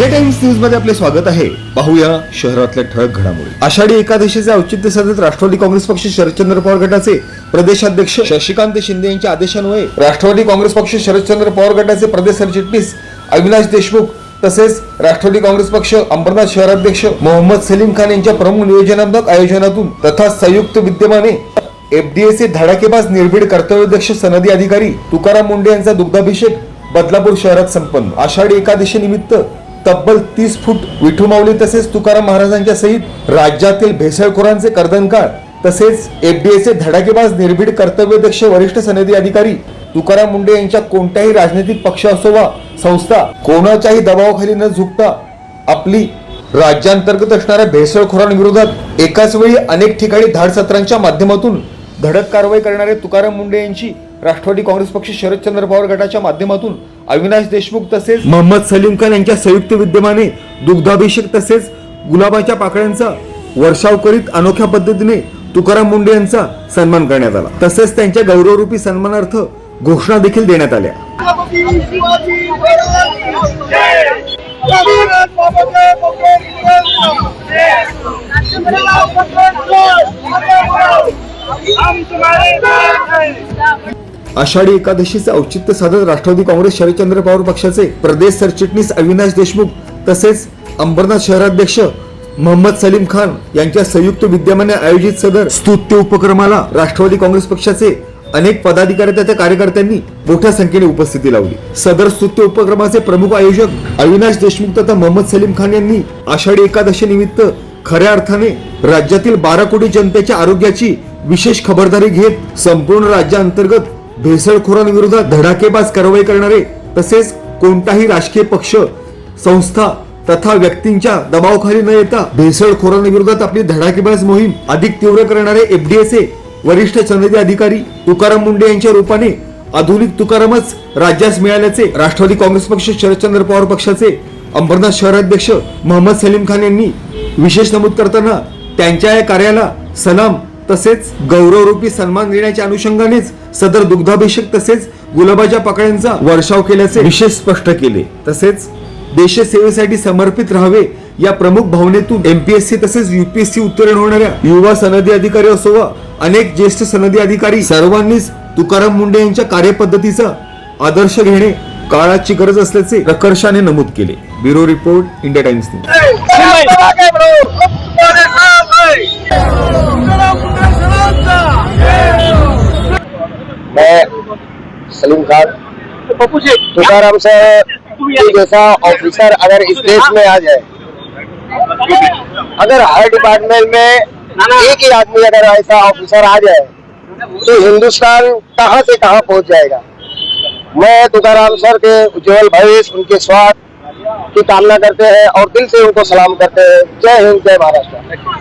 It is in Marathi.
इंडिया टाइम्स न्यूज मध्ये आपले स्वागत आहे। पाहूया शहरातल्या ठळक घडामोडी। आषाढी एकादशीचे औचित्य साधत राष्ट्रवादी काँग्रेस पक्ष शरदचंद्र पवार गटाचे प्रदेशाध्यक्ष शशिकांत शिंदे यांच्या आदेशान्वये राष्ट्रवादी काँग्रेस पक्ष शरदचंद्र पवार गटाचे प्रदेश सरचिटणीस अविनाश देशमुख तसेच राष्ट्रवादी काँग्रेस पक्ष अंबरनाथ शहराध्यक्ष मोहम्मद सलीम खान यांच्या प्रमुख नियोजनात्मक आयोजनातून तथा संयुक्त विद्यमाने एफडीएचे धडाकेबाज निर्भीड कर्तव्यदक्ष सनदी अधिकारी तुकाराम मुंडे यांचा दुग्धाभिषेक बदलापूर शहरात संपन्न। आषाढी एकादशी निमित्त तब्बल 30 फूट विठू माऊली तसेच तुकाराम महाराजांच्या सहित राज्यातील भेसळखोरांचे कर्दनकाळ तसेच एफडीएचे धडाकेबाज निर्भीड कर्तव्यदक्ष वरिष्ठ सनदी अधिकारी तुकाराम मुंडे यांच्या कोणत्याही राजनैतिक पक्ष असो वा संस्था कोणाच्याही दबावाखाली न झुकता आपली राज्यांतर्गत असणाऱ्या भेसळखोरांविरोधात एकाच वेळी अनेक ठिकाणी धाड सत्रांच्या माध्यमातून धडक कारवाई करणारे तुकाराम मुंडे यांची राष्ट्रवादी काँग्रेस पक्ष शरदचंद्र पवार गटाच्या माध्यमातून अविनाश देशमुख तसेच मोहम्मद सलीम खान यांच्या संयुक्त विद्यमाने दुग्धाभिषेक तसेच गुलाबाच्या पाकळ्यांचा वर्षाव करीत अनोख्या पद्धतीने तुकाराम मुंडे यांचा सन्मान करण्यात आला। तसेच त्यांच्या गौरवरूपी सन्मानार्थ घोषणा देखील देण्यात आल्या। आषाढी एकादशीचे औचित्य साधत राष्ट्रवादी काँग्रेस शरदचंद्र पवार पक्षाचे प्रदेश सरचिटणीस अविनाश देशमुख तसेच अंबरनाथ शहराध्यक्ष मोहम्मद सलीम खान यांच्या संयुक्त विद्यमाने आयोजित सदर स्तुत्य उपक्रमाला राष्ट्रवादी काँग्रेस पक्षाचे अनेक पदाधिकारी तथा कार्यकर्त्यांनी मोठ्या संख्येने उपस्थिती लावली। सदर स्तुत्य उपक्रमाचे प्रमुख आयोजक अविनाश देशमुख तथा मोहम्मद सलीम खान यांनी आषाढी एकादशी निमित्त खऱ्या अर्थाने राज्यातील 12 कोटी जनतेच्या आरोग्याची विशेष खबरदारी घेत संपूर्ण राज्यांतर्गत भेसळखोरांविरोधात धडाकेबाज कारवाई करणारे तसेच कोणताही राजकीय पक्ष संस्था तथा व्यक्तींच्या दबावाखाली न येता भेसळखोरांविरोधात आपली धडाकेबाज मोहीम अधिक तीव्र करणारे एफडीएचे वरिष्ठ सनदी अधिकारी तुकाराम मुंडे यांच्या रूपाने आधुनिक तुकारामच राज्यास मिळाल्याचे राष्ट्रवादी काँग्रेस पक्ष शरदचंद्र पवार पक्षाचे अंबरनाथ शहराध्यक्ष मोहम्मद सलीम खान यांनी विशेष नमूद करताना त्यांच्या या कार्याला सलाम तसेच गौरवरूपी सन्मान देण्याच्या अनुषंगानेच सदर दुग्धाभिषेक तसेच गुलाबाच्या पाकळ्यांचा वर्षाव केल्याचे विशेष स्पष्ट केले। तसेच देशसेवेसाठी समर्पित राहावे या प्रमुख भावनेतून एमपीएससी तसेच यूपीएससी उत्तीर्ण होणाऱ्या युवा सनदी अधिकारी असो वा अनेक ज्येष्ठ सनदी अधिकारी सर्वांनीच तुकाराम मुंडे यांच्या कार्यपद्धतीचा आदर्श घेणे काळाची गरज असल्याचे प्रकर्षाने नमूद केले। ब्युरो रिपोर्ट इंडिया टाइम्स मैं सलीम खान तुकाराम से जैसा ऑफिसर अगर इस देश में आ जाए, अगर हर डिपार्टमेंट में एक ही आदमी अगर ऐसा ऑफिसर आ जाए तो हिंदुस्तान कहां से कहां पहुंच जाएगा। मैं तुकाराम सर के उज्जवल भविष्य उनके स्वास्थ्य की कामना करते हैं और दिल से उनको सलाम करते हैं। जय हिंद, जय महाराष्ट्र।